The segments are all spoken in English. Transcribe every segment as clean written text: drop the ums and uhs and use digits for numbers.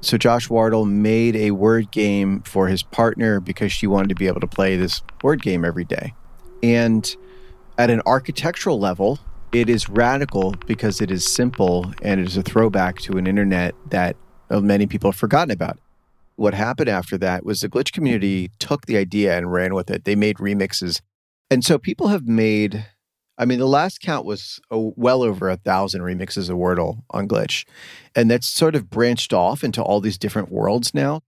So Josh Wardle made a word game for his partner because she wanted to be able to play this word game every day. And at an architectural level, it is radical because it is simple and it is a throwback to an internet that many people have forgotten about. What happened after that was the glitch community took the idea and ran with it. They made remixes. And so people have made, the last count was well over 1,000 remixes of Wordle on Glitch. And that's sort of branched off into all these different worlds now.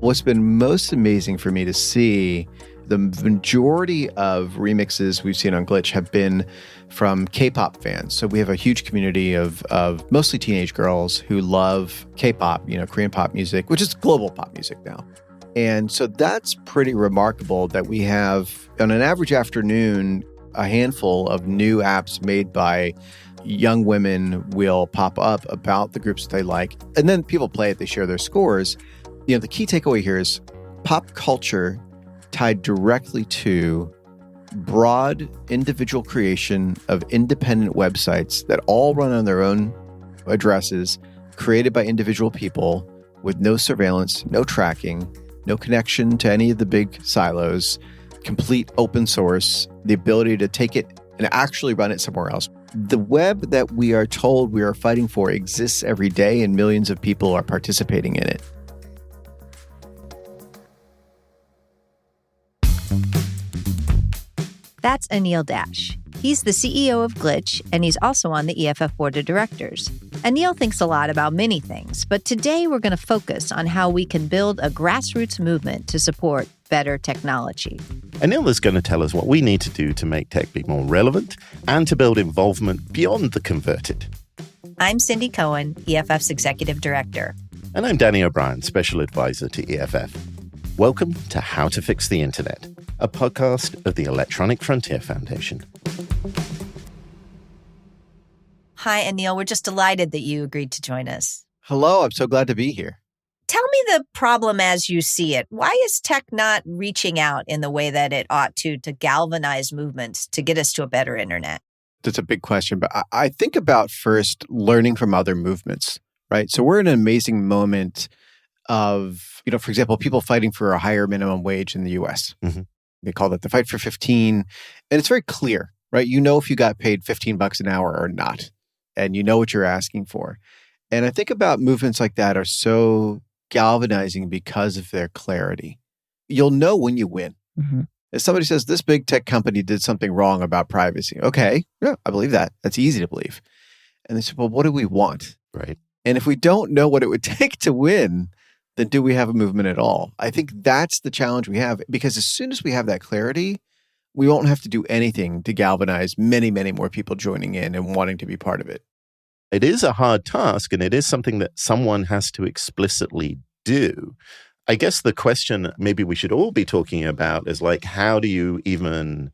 What's been most amazing for me to see, the majority of remixes we've seen on Glitch have been from K-pop fans. So we have a huge community of mostly teenage girls who love K-pop, Korean pop music, which is global pop music now. And so that's pretty remarkable that we have, on an average afternoon, a handful of new apps made by young women will pop up about the groups that they like. And then people play it, they share their scores. The key takeaway here is pop culture tied directly to broad individual creation of independent websites that all run on their own addresses, created by individual people with no surveillance, no tracking, no connection to any of the big silos, complete open source, the ability to take it and actually run it somewhere else. The web that we are told we are fighting for exists every day, and millions of people are participating in it. That's Anil Dash. He's the CEO of Glitch, and he's also on the EFF board of directors. Anil thinks a lot about many things, but today we're going to focus on how we can build a grassroots movement to support better technology. Anil is going to tell us what we need to do to make tech be more relevant and to build involvement beyond the converted. I'm Cindy Cohn, EFF's executive director. And I'm Danny O'Brien, special advisor to EFF. Welcome to How to Fix the Internet, a podcast of the Electronic Frontier Foundation. Hi, Anil. We're just delighted that you agreed to join us. Hello, I'm so glad to be here. Tell me the problem as you see it. Why is tech not reaching out in the way that it ought to galvanize movements to get us to a better internet? That's a big question, but I think about first learning from other movements, right? So we're in an amazing moment of, for example, people fighting for a higher minimum wage in the US. Mm-hmm. They call that the fight for 15. And it's very clear, right? You know if you got paid $15 an hour or not, and you know what you're asking for. And I think about movements like that are so galvanizing because of their clarity. You'll know when you win. Mm-hmm. If somebody says, this big tech company did something wrong about privacy. Okay, yeah, I believe that. That's easy to believe. And they say, well, what do we want? Right. And if we don't know what it would take to win, then do we have a movement at all? I think that's the challenge we have, because as soon as we have that clarity, we won't have to do anything to galvanize many, many more people joining in and wanting to be part of it. It is a hard task, and it is something that someone has to explicitly do. I guess the question maybe we should all be talking about is how do you even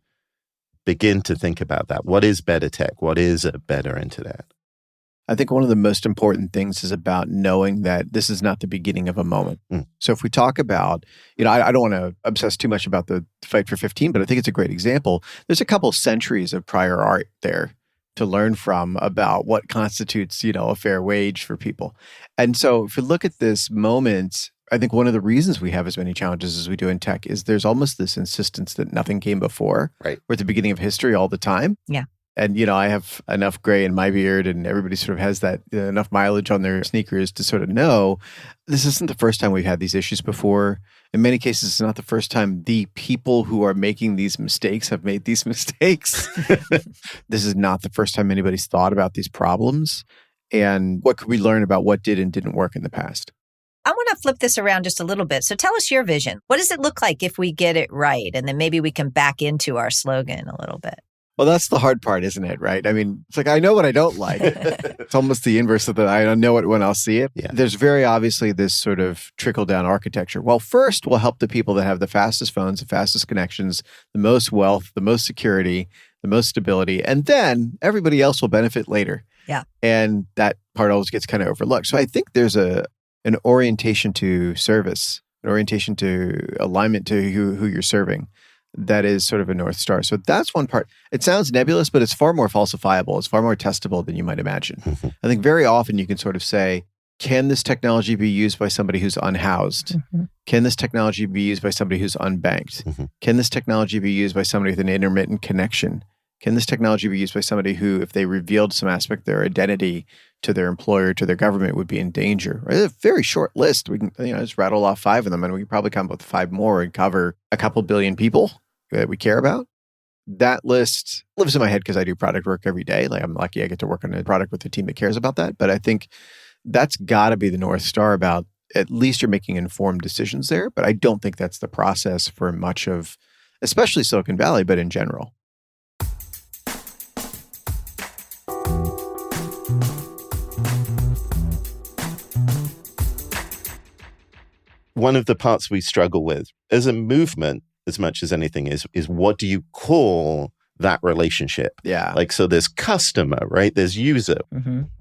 begin to think about that? What is better tech? What is a better internet? I think one of the most important things is about knowing that this is not the beginning of a moment. So if we talk about, I don't want to obsess too much about the fight for 15, but I think it's a great example. There's a couple centuries of prior art there to learn from about what constitutes, a fair wage for people. And so if you look at this moment, I think one of the reasons we have as many challenges as we do in tech is there's almost this insistence that nothing came before. Right. We're at the beginning of history all the time. Yeah. And, I have enough gray in my beard, and everybody sort of has that enough mileage on their sneakers to sort of know this isn't the first time we've had these issues before. In many cases, it's not the first time the people who are making these mistakes have made these mistakes. This is not the first time anybody's thought about these problems. And what could we learn about what did and didn't work in the past? I want to flip this around just a little bit. So tell us your vision. What does it look like if we get it right? And then maybe we can back into our slogan a little bit. Well, that's the hard part, isn't it? Right? I mean, it's I know what I don't like. It's almost the inverse of that. I don't know it when I'll see it. Yeah. There's very obviously this sort of trickle-down architecture. Well, first, we'll help the people that have the fastest phones, the fastest connections, the most wealth, the most security, the most stability. And then everybody else will benefit later. Yeah. And that part always gets kind of overlooked. So I think there's an orientation to service, an orientation to alignment to who you're serving. That is sort of a North Star. So that's one part. It sounds nebulous, but it's far more falsifiable. It's far more testable than you might imagine. I think very often you can sort of say, can this technology be used by somebody who's unhoused? Can this technology be used by somebody who's unbanked? Can this technology be used by somebody with an intermittent connection? Can this technology be used by somebody who, if they revealed some aspect of their identity to their employer, to their government, would be in danger? Right? It's a very short list. We can just rattle off 5 of them, and we can probably come up with 5 more and cover a couple billion people that we care about. That list lives in my head because I do product work every day. Like, I'm lucky I get to work on a product with a team that cares about that. But I think that's got to be the North Star about at least you're making informed decisions there. But I don't think that's the process for much of, especially Silicon Valley, but in general. One of the parts we struggle with as a movement, as much as anything, is what do you call that relationship? Yeah. Like, so there's customer, right? There's user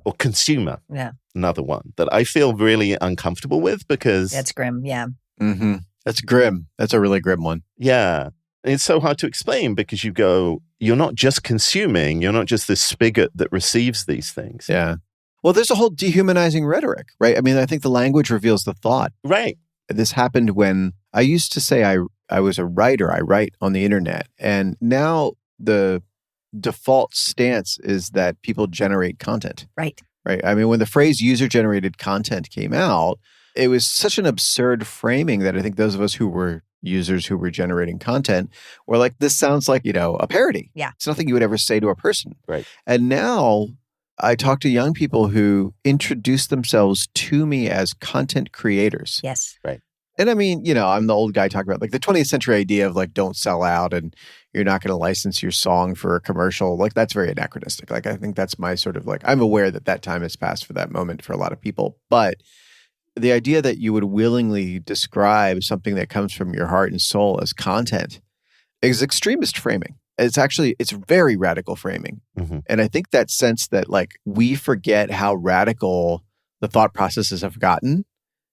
or consumer. Yeah. Another one that I feel really uncomfortable with because... That's grim. Yeah. That's grim. That's a really grim one. Yeah. And it's so hard to explain because you're not just consuming, you're not just this spigot that receives these things. Yeah. Well, there's a whole dehumanizing rhetoric, right? I mean, I think the language reveals the thought. Right. This happened when I used to say I was a writer. I write on the internet. And now the default stance is that people generate content. Right. Right. I mean, when the phrase user-generated content came out, it was such an absurd framing that I think those of us who were users who were generating content were like, this sounds like, a parody. Yeah. It's nothing you would ever say to a person. Right. And now I talk to young people who introduce themselves to me as content creators. Yes. Right. And I mean, I'm the old guy talking about like the 20th century idea of like, don't sell out and you're not going to license your song for a commercial. Like, that's very anachronistic. Like, I think that's my sort of like, I'm aware that time has passed for that moment for a lot of people. But the idea that you would willingly describe something that comes from your heart and soul as content is extremist framing. It's very radical framing. And I think that sense that like we forget how radical the thought processes have gotten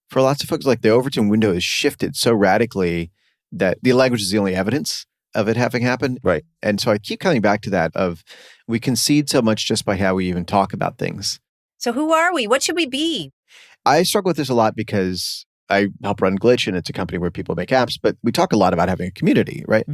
for lots of folks. Like the Overton window is shifted so radically that the language is the only evidence of it having happened. Right. And so I keep coming back to that of we concede so much just by how we even talk about things. So who are we? What should we be? I struggle with this a lot because I help run Glitch, and it's a company where people make apps, but we talk a lot about having a community, right?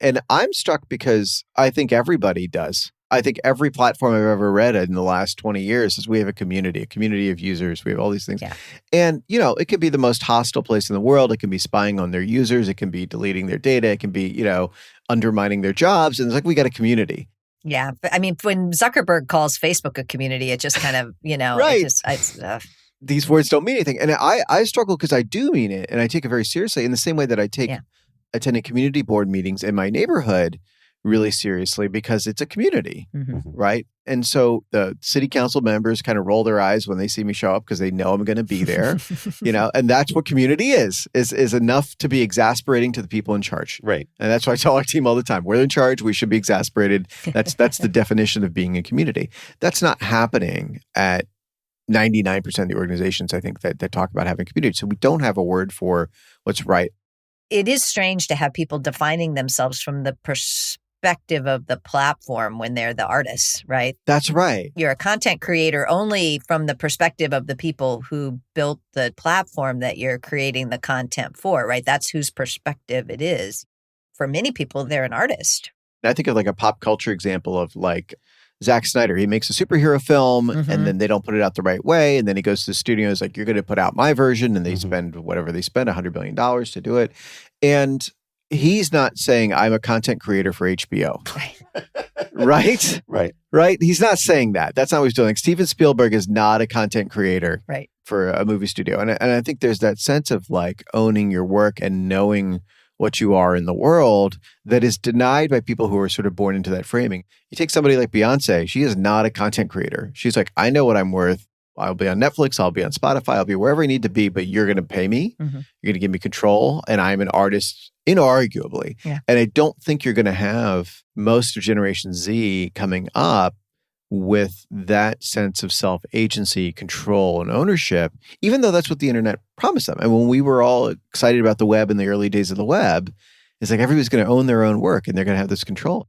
And I'm struck because I think everybody does. I think every platform I've ever read in the last 20 years is we have a community of users. We have all these things. Yeah. And, it can be the most hostile place in the world. It can be spying on their users. It can be deleting their data. It can be, undermining their jobs. And it's like, we got a community. Yeah. I mean, when Zuckerberg calls Facebook a community, it just kind of, right. These words don't mean anything. And I struggle because I do mean it. And I take it very seriously in the same way that I take attending community board meetings in my neighborhood really seriously because it's a community, right? And so the city council members kind of roll their eyes when they see me show up because they know I'm going to be there, and that's what community is enough to be exasperating to the people in charge. Right. And that's why I tell our team all the time, we're in charge, we should be exasperated. That's the definition of being a community. That's not happening at 99% of the organizations, I think, that talk about having community. So we don't have a word for what's right. It is strange to have people defining themselves from the perspective of the platform when they're the artists, right? That's right. You're a content creator only from the perspective of the people who built the platform that you're creating the content for, right? That's whose perspective it is. For many people, they're an artist. I think of like a pop culture example of like Zack Snyder. He makes a superhero film and then they don't put it out the right way. And then he goes to the studio and is like, you're going to put out my version. And they spend whatever they spend, $100 million to do it. And he's not saying I'm a content creator for HBO. Right? Right. He's not saying that. That's not what he's doing. Like, Steven Spielberg is not a content creator for a movie studio. And I think there's that sense of like owning your work and knowing what you are in the world that is denied by people who are sort of born into that framing. You take somebody like Beyonce, she is not a content creator. She's like, I know what I'm worth. I'll be on Netflix, I'll be on Spotify, I'll be wherever I need to be, but you're going to pay me. You're going to give me control, and I'm an artist, inarguably. Yeah. And I don't think you're going to have most of Generation Z coming up with that sense of self-agency, control, and ownership, even though that's what the internet promised them. And when we were all excited about the web in the early days of the web, it's like everybody's going to own their own work and they're going to have this control.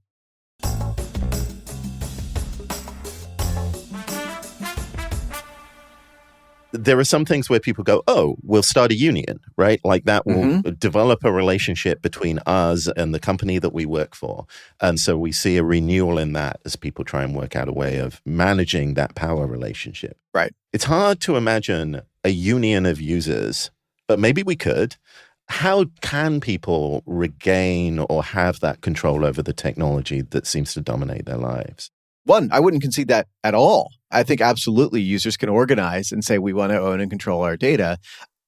there are some things where people go, oh, we'll start a union, right? Like that will develop a relationship between us and the company that we work for. And so we see a renewal in that as people try and work out a way of managing that power relationship. Right. It's hard to imagine a union of users, but maybe we could. How can people regain or have that control over the technology that seems to dominate their lives? One, I wouldn't concede that at all. I think absolutely users can organize and say we want to own and control our data.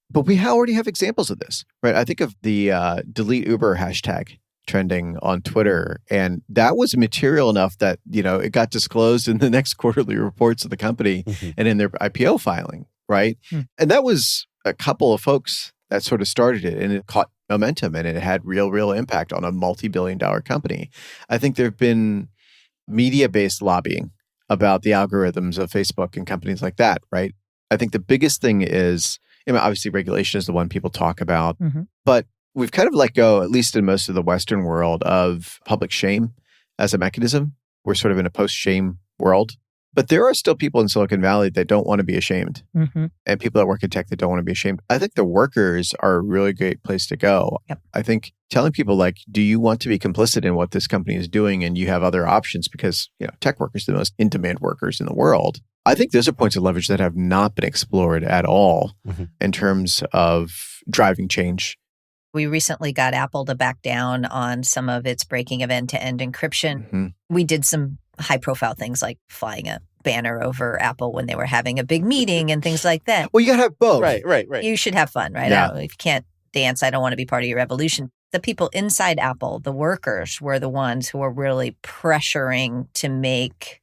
But we already have examples of this, right? I think of the delete Uber hashtag trending on Twitter. And that was material enough that, it got disclosed in the next quarterly reports of the company and in their IPO filing, right? And that was a couple of folks that sort of started it, and it caught momentum and it had real impact on a multi-billion-dollar company. I think there have been media-based lobbying about the algorithms of Facebook and companies like that, right? I think the biggest thing is, obviously regulation is the one people talk about, but we've kind of let go, at least in most of the Western world, of public shame as a mechanism. We're sort of in a post-shame world. But there are still people in Silicon Valley that don't want to be ashamed, and people that work in tech that don't want to be ashamed. I think the workers are a really great place to go. Yep. I think telling people like, do you want to be complicit in what this company is doing and you have other options because tech workers are the most in-demand workers in the world. I think those are points of leverage that have not been explored at all in terms of driving change. We recently got Apple to back down on some of its breaking of end-to-end encryption. We did some high-profile things like flying a banner over Apple when they were having a big meeting and things like that. Well, you got to have both. Right. You should have fun, right? Yeah. If you can't dance, I don't want to be part of your revolution. The people inside Apple, the workers, were the ones who were really pressuring to make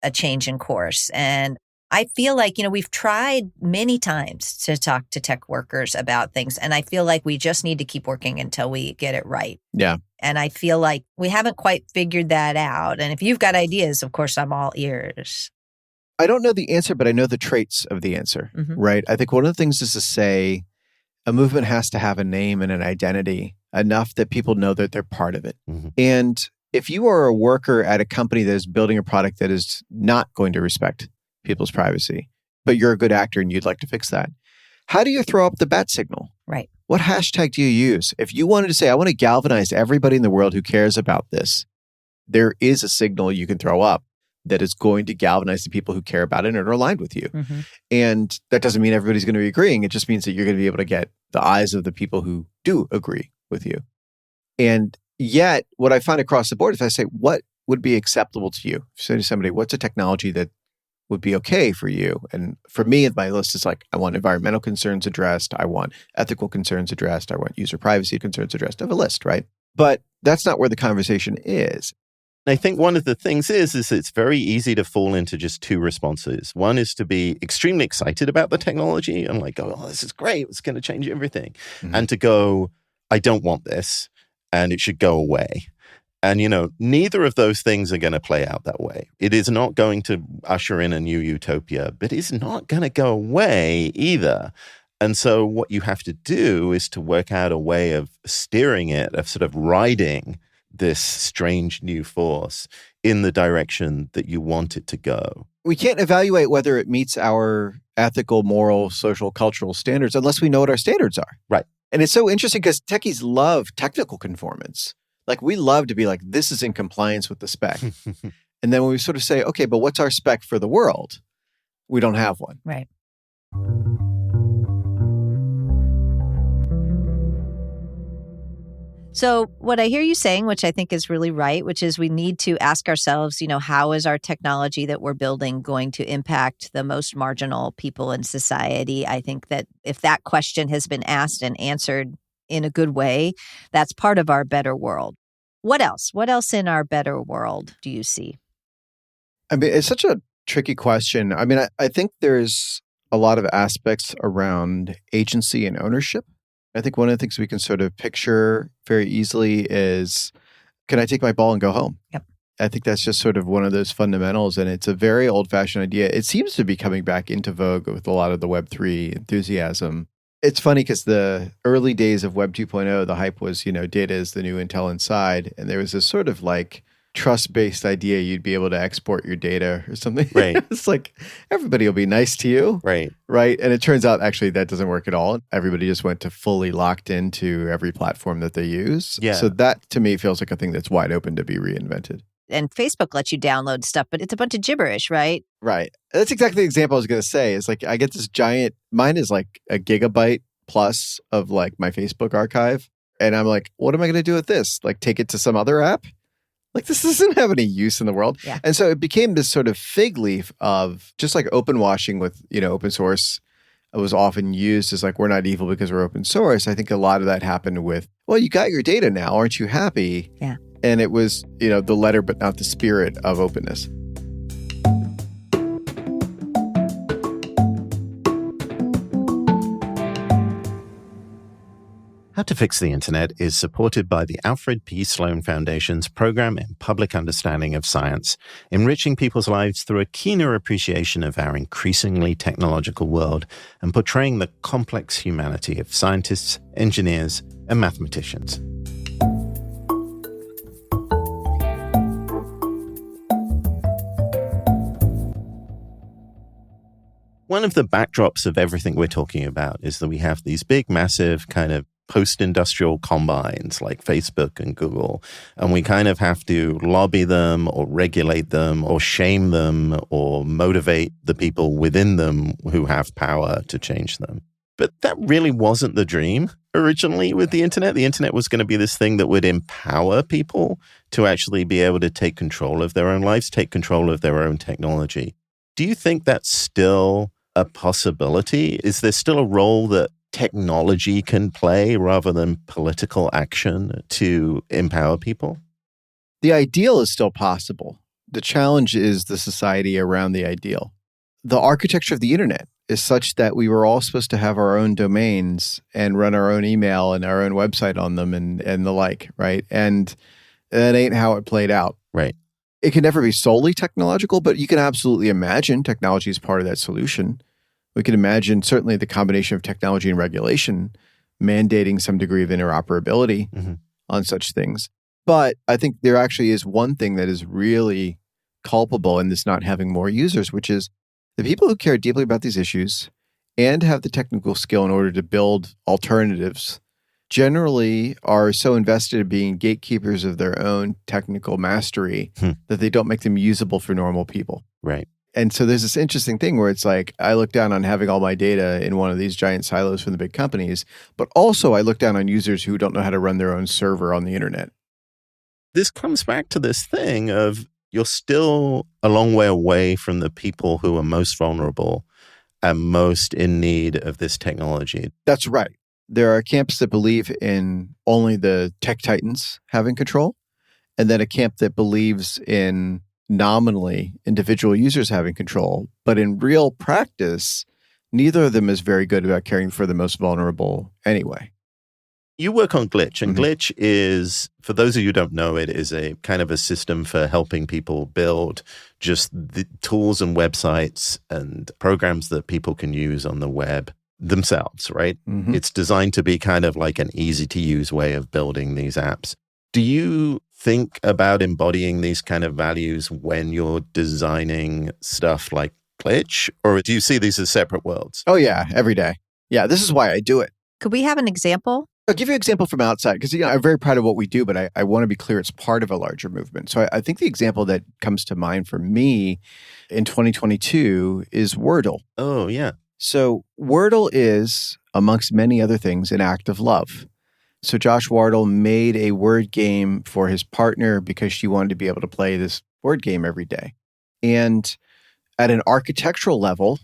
a change in course. And I feel like, we've tried many times to talk to tech workers about things, and I feel like we just need to keep working until we get it right. Yeah. And I feel like we haven't quite figured that out. And if you've got ideas, of course, I'm all ears. I don't know the answer, but I know the traits of the answer, right? I think one of the things is to say a movement has to have a name and an identity enough that people know that they're part of it. And if you are a worker at a company that is building a product that is not going to respect people's privacy, but you're a good actor and you'd like to fix that, how do you throw up the bat signal? Right. What hashtag do you use? If you wanted to say, I want to galvanize everybody in the world who cares about this, there is a signal you can throw up that is going to galvanize the people who care about it and are aligned with you. And that doesn't mean everybody's going to be agreeing. It just means that you're going to be able to get the eyes of the people who do agree with you. And yet, what I find across the board is I say, what would be acceptable to you? If you say to somebody, what's a technology that would be okay for you? And for me, my list is like, I want environmental concerns addressed. I want ethical concerns addressed. I want user privacy concerns addressed. I have a list, right? But that's not where the conversation is. I think one of the things is it's very easy to fall into just two responses. One is to be extremely excited about the technology and like, oh, this is great. It's going to change everything. And to go, I don't want this and it should go away. And, neither of those things are going to play out that way. It is not going to usher in a new utopia, but it's not going to go away either. And so what you have to do is to work out a way of steering it, of sort of riding this strange new force in the direction that you want it to go. We can't evaluate whether it meets our ethical, moral, social, cultural standards unless we know what our standards are. Right. And it's so interesting because techies love technical conformance. Like we love to be like, this is in compliance with the spec. And then when we sort of say, okay, but what's our spec for the world? We don't have one. Right. So what I hear you saying, which I think is really right, which is we need to ask ourselves, how is our technology that we're building going to impact the most marginal people in society? I think that if that question has been asked and answered in a good way, that's part of our better world. What else? What else in our better world do you see? I mean, it's such a tricky question. I mean, I think there's a lot of aspects around agency and ownership. I think one of the things we can sort of picture very easily is, can I take my ball and go home? Yep. I think that's just sort of one of those fundamentals, and it's a very old-fashioned idea. It seems to be coming back into vogue with a lot of the Web3 enthusiasm. It's funny because the early days of Web 2.0, the hype was, data is the new Intel Inside. And there was this sort of like trust-based idea you'd be able to export your data or something. Right. It's like everybody will be nice to you. Right. Right. And it turns out actually that doesn't work at all. Everybody just went to fully locked into every platform that they use. Yeah. So that to me feels like a thing that's wide open to be reinvented. And Facebook lets you download stuff, but it's a bunch of gibberish, right? Right. That's exactly the example I was going to say. It's like I get this giant, mine is like a gigabyte plus of like my Facebook archive. And I'm like, what am I going to do with this? Like take it to some other app? Like this doesn't have any use in the world. Yeah. And so it became this sort of fig leaf of just like open washing with, open source. It was often used as like, we're not evil because we're open source. I think a lot of that happened with, well, you got your data now. Aren't you happy? Yeah. And it was, the letter, but not the spirit of openness. How to Fix the Internet is supported by the Alfred P. Sloan Foundation's Program in Public Understanding of Science, enriching people's lives through a keener appreciation of our increasingly technological world and portraying the complex humanity of scientists, engineers, and mathematicians. One of the backdrops of everything we're talking about is that we have these big, massive kind of post-industrial combines like Facebook and Google, and we kind of have to lobby them or regulate them or shame them or motivate the people within them who have power to change them. But that really wasn't the dream originally with the internet. The internet was going to be this thing that would empower people to actually be able to take control of their own lives, take control of their own technology. Do you think that's still a possibility? Is there still a role that technology can play rather than political action to empower people? The ideal is still possible. The challenge is the society around the ideal. The architecture of the internet is such that we were all supposed to have our own domains and run our own email and our own website on them and the like, right? And that ain't how it played out. Right. It can never be solely technological, but you can absolutely imagine technology is part of that solution. We can imagine certainly the combination of technology and regulation mandating some degree of interoperability on such things. But I think there actually is one thing that is really culpable in this not having more users, which is the people who care deeply about these issues and have the technical skill in order to build alternatives generally are so invested in being gatekeepers of their own technical mastery that they don't make them usable for normal people. Right. And so there's this interesting thing where it's like, I look down on having all my data in one of these giant silos from the big companies, but also I look down on users who don't know how to run their own server on the internet. This comes back to this thing of you're still a long way away from the people who are most vulnerable and most in need of this technology. That's right. There are camps that believe in only the tech titans having control, and then a camp that believes in nominally individual users having control. But in real practice, neither of them is very good about caring for the most vulnerable anyway. You work on Glitch, and Glitch is, for those of you who don't know, it is a kind of a system for helping people build just the tools and websites and programs that people can use on the web themselves, right? It's designed to be kind of like an easy-to-use way of building these apps. Do you think about embodying these kind of values when you're designing stuff like Glitch, or do you see these as separate worlds? Oh, yeah, every day. Yeah, this is why I do it. Could we have an example? I'll give you an example from outside because I'm very proud of what we do, but I want to be clear it's part of a larger movement. So I think the example that comes to mind for me in 2022 is Wordle. Oh, yeah. So Wordle is, amongst many other things, an act of love. So Josh Wardle made a word game for his partner because she wanted to be able to play this word game every day. And at an architectural level,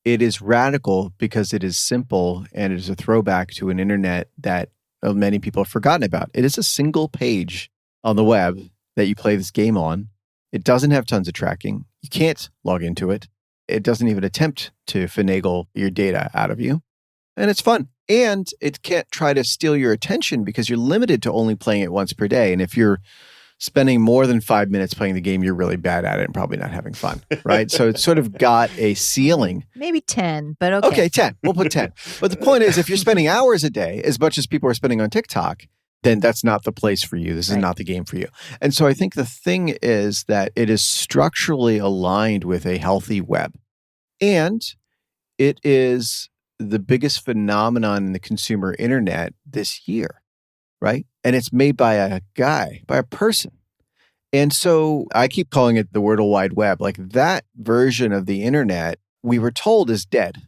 it is radical because it is simple and it is a throwback to an internet that many people have forgotten about. It is a single page on the web that you play this game on. It doesn't have tons of tracking. You can't log into it. It doesn't even attempt to finagle your data out of you. And it's fun. And it can't try to steal your attention because you're limited to only playing it once per day. And if you're spending more than 5 minutes playing the game, you're really bad at it and probably not having fun, right? So it's sort of got a ceiling. Maybe 10, but okay. Okay, 10. We'll put 10. But the point is, if you're spending hours a day, as much as people are spending on TikTok, then that's not the place for you. This is not the game for you. And so I think the thing is that it is structurally aligned with a healthy web. And it is the biggest phenomenon in the consumer internet this year, right? And it's made by a guy, by a person. And so I keep calling it the Wordle Wide Web. Like that version of the internet, we were told is dead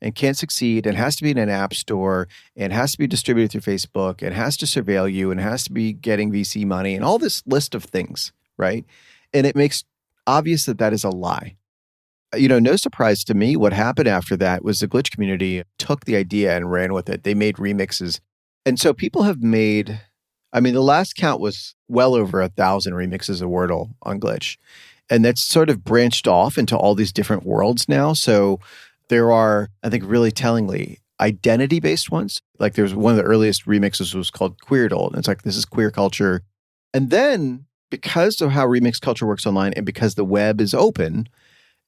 and can't succeed and has to be in an app store and has to be distributed through Facebook and has to surveil you and has to be getting VC money and all this list of things, right? And it makes obvious that that is a lie. No surprise to me, what happened after that was the glitch community took the idea and ran with it. They made remixes. And so people have made, the last count was well over 1,000 remixes of Wordle on Glitch. And that's sort of branched off into all these different worlds now. So there are, I think really tellingly, identity-based ones. Like there's one of the earliest remixes was called Queerdle. And it's like, this is queer culture. And then because of how remix culture works online and because the web is open,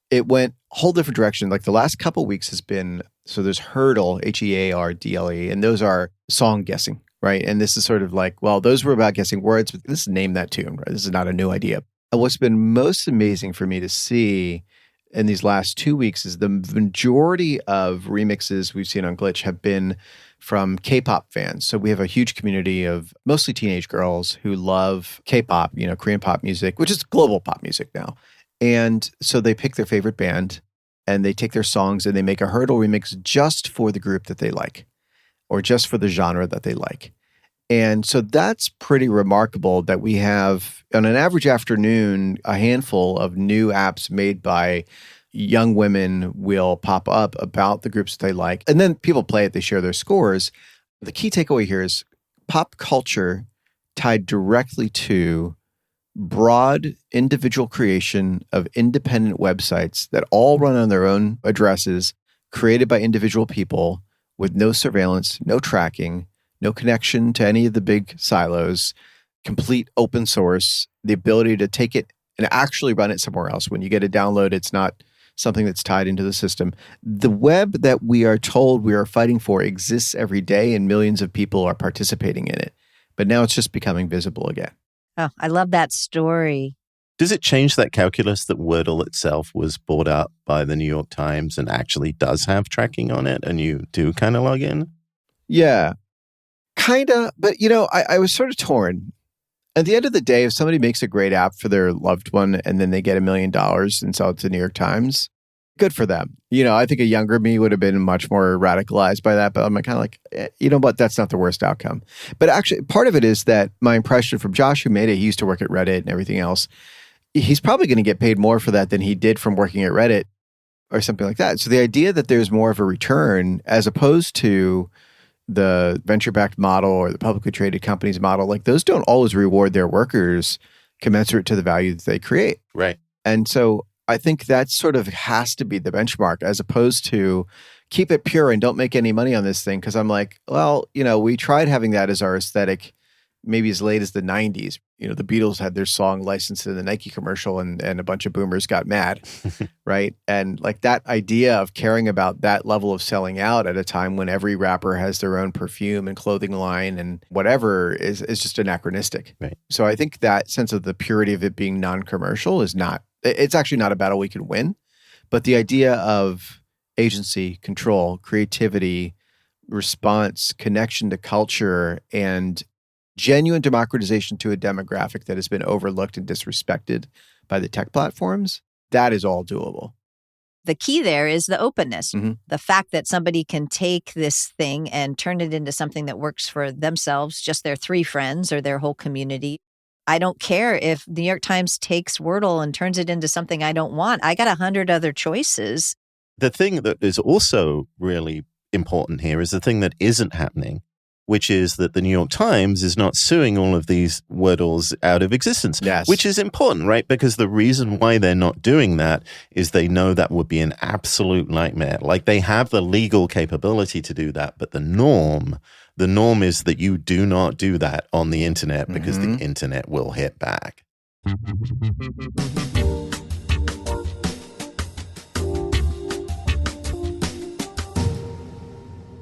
it went a whole different direction. Like the last couple of weeks has been, so there's Hurdle, Heardle, and those are song guessing, right? And this is sort of like, well, those were about guessing words, but this is name that tune, right? This is not a new idea. And what's been most amazing for me to see in these last 2 weeks is the majority of remixes we've seen on Glitch have been from K-pop fans. So we have a huge community of mostly teenage girls who love K-pop, Korean pop music, which is global pop music now. And so they pick their favorite band and they take their songs and they make a Hurdle remix just for the group that they like or just for the genre that they like. And so that's pretty remarkable that we have, on an average afternoon, a handful of new apps made by young women will pop up about the groups that they like. And then people play it, they share their scores. The key takeaway here is pop culture tied directly to broad individual creation of independent websites that all run on their own addresses, created by individual people with no surveillance, no tracking, no connection to any of the big silos, complete open source, the ability to take it and actually run it somewhere else. When you get a download, it's not something that's tied into the system. The web that we are told we are fighting for exists every day and millions of people are participating in it. But now it's just becoming visible again. Oh, I love that story. Does it change that calculus that Wordle itself was bought up by the New York Times and actually does have tracking on it and you do kind of log in? Yeah, kind of. But, I was sort of torn. At the end of the day, if somebody makes a great app for their loved one and then they get $1 million and sell it to the New York Times, good for them. I think a younger me would have been much more radicalized by that, but I'm kind of like, you know what? That's not the worst outcome. But actually, part of it is that my impression from Josh, who made it, he used to work at Reddit and everything else. He's probably going to get paid more for that than he did from working at Reddit or something like that. So the idea that there's more of a return as opposed to the venture-backed model or the publicly traded companies model, like those don't always reward their workers commensurate to the value that they create. Right. And so I think that sort of has to be the benchmark as opposed to keep it pure and don't make any money on this thing. Because I'm like, well, we tried having that as our aesthetic maybe as late as the 90s. The Beatles had their song licensed in the Nike commercial and a bunch of boomers got mad, right? And like that idea of caring about that level of selling out at a time when every rapper has their own perfume and clothing line and whatever is just anachronistic. Right. So I think that sense of the purity of it being non-commercial it's actually not a battle we can win. But the idea of agency, control, creativity, response, connection to culture, and genuine democratization to a demographic that has been overlooked and disrespected by the tech platforms, that is all doable. The key there is the openness. Mm-hmm. The fact that somebody can take this thing and turn it into something that works for themselves, just their 3 friends or their whole community. I don't care if the New York Times takes Wordle and turns it into something I don't want. I got 100 other choices. The thing that is also really important here is the thing that isn't happening, which is that the New York Times is not suing all of these Wordles out of existence, yes. Which is important, right? Because the reason why they're not doing that is they know that would be an absolute nightmare. Like they have the legal capability to do that, but the norm is that you do not do that on the internet because the internet will hit back.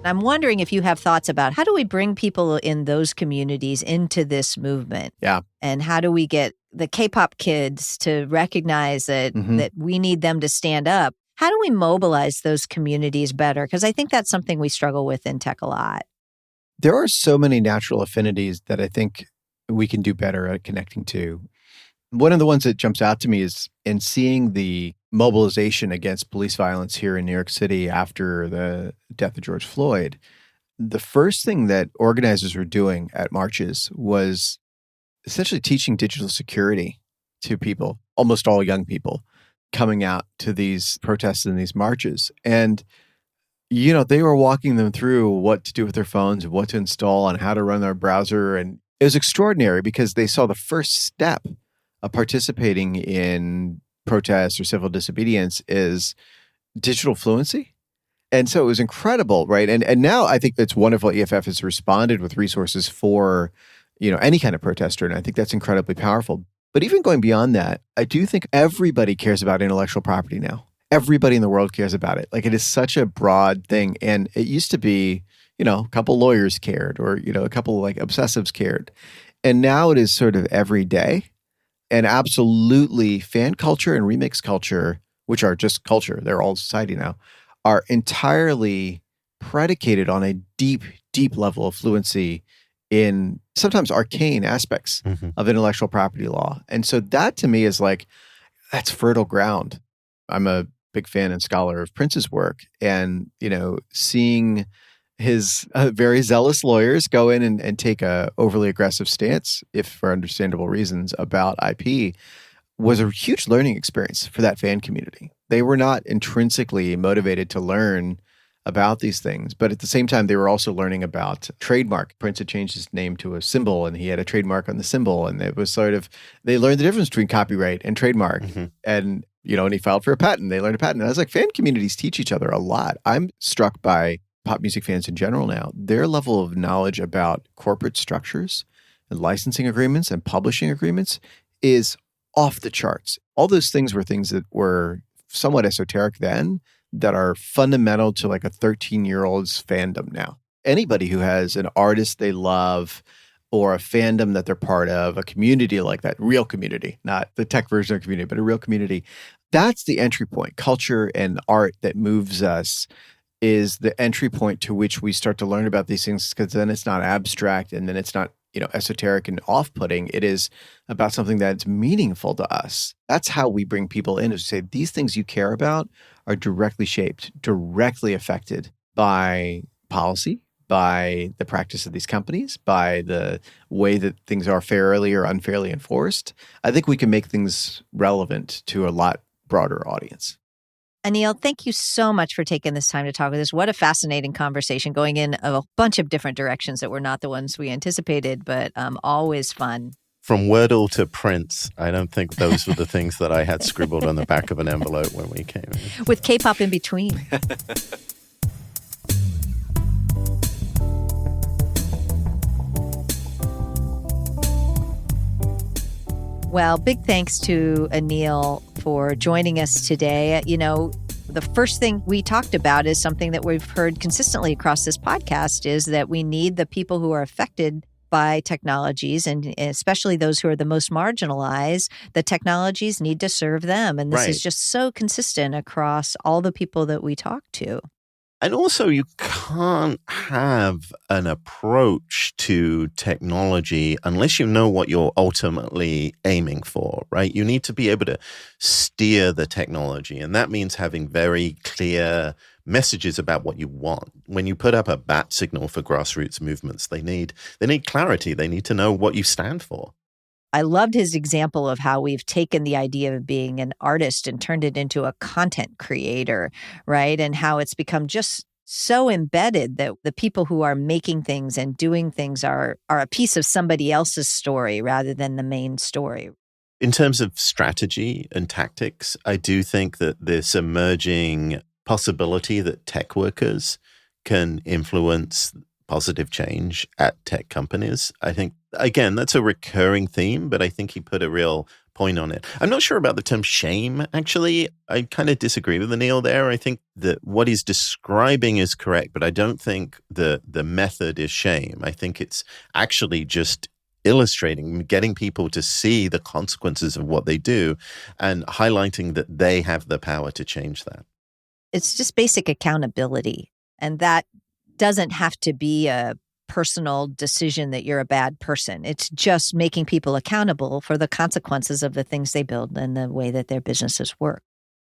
I'm wondering if you have thoughts about how do we bring people in those communities into this movement? Yeah. And how do we get the K-pop kids to recognize that that we need them to stand up? How do we mobilize those communities better? Because I think that's something we struggle with in tech a lot. There are so many natural affinities that I think we can do better at connecting to. One of the ones that jumps out to me is in seeing the mobilization against police violence here in New York City after the death of George Floyd. The first thing that organizers were doing at marches was essentially teaching digital security to people, almost all young people, coming out to these protests and these marches. And, they were walking them through what to do with their phones, what to install, and how to run their browser. And it was extraordinary because they saw the first step of participating in protests or civil disobedience is digital fluency. And so it was incredible, right? And now I think it's wonderful EFF has responded with resources for, any kind of protester. And I think that's incredibly powerful. But even going beyond that, I do think everybody cares about intellectual property now. Everybody in the world cares about it. Like, it is such a broad thing. And it used to be, a couple lawyers cared or, a couple like obsessives cared. And now it is sort of every day. And absolutely fan culture and remix culture, which are just culture, they're all society now, are entirely predicated on a deep, deep level of fluency in sometimes arcane aspects of intellectual property law. And so that to me is like, that's fertile ground. I'm a big fan and scholar of Prince's work, and, seeing his very zealous lawyers go in and take a overly aggressive stance, if for understandable reasons, about IP was a huge learning experience for that fan community. They were not intrinsically motivated to learn about these things, but at the same time, they were also learning about trademark. Prince had changed his name to a symbol, and he had a trademark on the symbol, and it was sort of, they learned the difference between copyright and trademark. And, and he filed for a patent. They learned a patent. And I was like, fan communities teach each other a lot. I'm struck by pop music fans in general now, their level of knowledge about corporate structures and licensing agreements and publishing agreements is off the charts. All those things were things that were somewhat esoteric then that are fundamental to like a 13-year-old's fandom now. Anybody who has an artist they love or a fandom that they're part of, a community like that, real community, not the tech version of community, but a real community, that's the entry point. Culture and art that moves us is the entry point to which we start to learn about these things, because then it's not abstract and then it's not, esoteric and off-putting. It is about something that's meaningful to us. That's how we bring people in, is to say these things you care about are directly shaped, directly affected by policy, by the practice of these companies, by the way that things are fairly or unfairly enforced. I think we can make things relevant to a lot broader audience. Anil, thank you so much for taking this time to talk with us. What a fascinating conversation, going in a bunch of different directions that were not the ones we anticipated, but always fun. From Wordle to Prince, I don't think those were the things that I had scribbled on the back of an envelope when we came in. With K-pop in between. Well, big thanks to Anil for joining us today. The first thing we talked about is something that we've heard consistently across this podcast, is that we need the people who are affected by technologies, and especially those who are the most marginalized. The technologies need to serve them. And this is just so consistent across all the people that we talk to. And also, you can't have an approach to technology unless you know what you're ultimately aiming for, right? You need to be able to steer the technology. And that means having very clear messages about what you want. When you put up a bat signal for grassroots movements, they need clarity. They need to know what you stand for. I loved his example of how we've taken the idea of being an artist and turned it into a content creator, right? And how it's become just so embedded that the people who are making things and doing things are a piece of somebody else's story rather than the main story. In terms of strategy and tactics, I do think that this emerging possibility that tech workers can influence positive change at tech companies, I think, again, that's a recurring theme, but I think he put a real point on it. I'm not sure about the term shame, actually. I kind of disagree with Anil there. I think that what he's describing is correct, but I don't think the method is shame. I think it's actually just illustrating, getting people to see the consequences of what they do and highlighting that they have the power to change that. It's just basic accountability. And that doesn't have to be a personal decision that you're a bad person. It's just making people accountable for the consequences of the things they build and the way that their businesses work.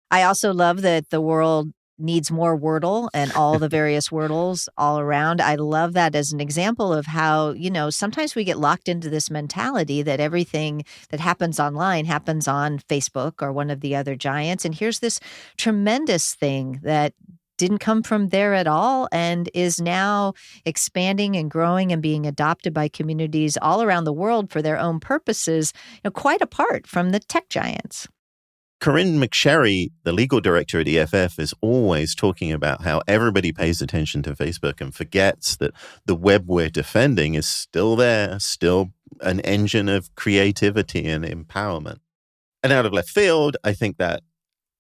I also love that the world needs more Wordle and all the various Wordles all around. I love that as an example of how, sometimes we get locked into this mentality that everything that happens online happens on Facebook or one of the other giants. And here's this tremendous thing that didn't come from there at all and is now expanding and growing and being adopted by communities all around the world for their own purposes, quite apart from the tech giants. Corinne McSherry, the legal director at EFF, is always talking about how everybody pays attention to Facebook and forgets that the web we're defending is still there, still an engine of creativity and empowerment. And out of left field, I think that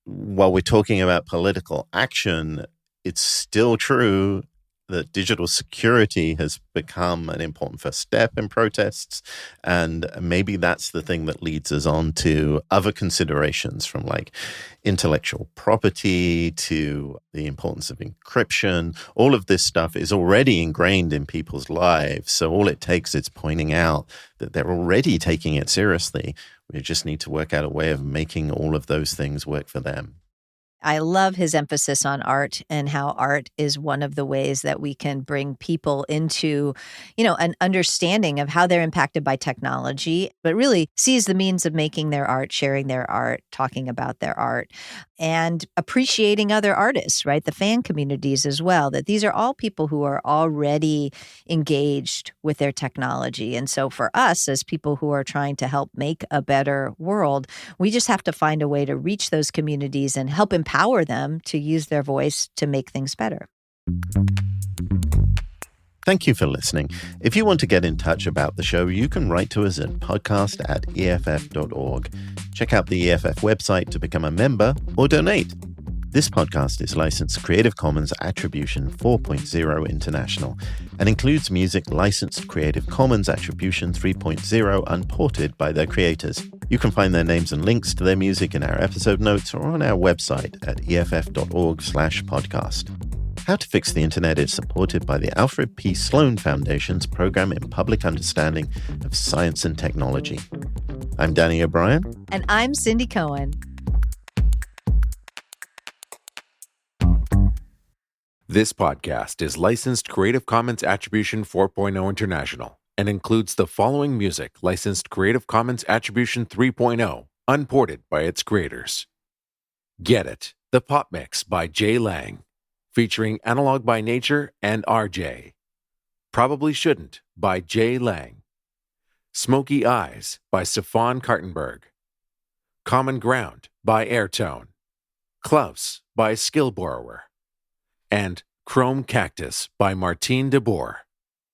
while we're talking about political action, it's still true that digital security has become an important first step in protests. And maybe that's the thing that leads us on to other considerations, from like intellectual property to the importance of encryption. All of this stuff is already ingrained in people's lives. So all it takes is pointing out that they're already taking it seriously. We just need to work out a way of making all of those things work for them. I love his emphasis on art and how art is one of the ways that we can bring people into, an understanding of how they're impacted by technology, but really sees the means of making their art, sharing their art, talking about their art, and appreciating other artists, right? The fan communities as well, that these are all people who are already engaged with their technology. And so for us, as people who are trying to help make a better world, we just have to find a way to reach those communities and help empower them to use their voice to make things better. Thank you for listening. If you want to get in touch about the show, you can write to us at podcast@eff.org. Check out the EFF website to become a member or donate. This podcast is licensed Creative Commons Attribution 4.0 International and includes music licensed Creative Commons Attribution 3.0 unported by their creators. You can find their names and links to their music in our episode notes or on our website at eff.org/podcast. How to Fix the Internet is supported by the Alfred P. Sloan Foundation's Program in Public Understanding of Science and Technology. I'm Danny O'Brien. And I'm Cindy Cohen. This podcast is licensed Creative Commons Attribution 4.0 International and includes the following music licensed Creative Commons Attribution 3.0, unported by its creators. Get It, the Pop Mix by Jay Lang, featuring Analog by Nature and RJ. Probably Shouldn't by Jay Lang. Smoky Eyes by Stefan Kartenberg. Common Ground by Airtone. Klaus by Skill Borrower. And Chrome Cactus by Martine de Boer.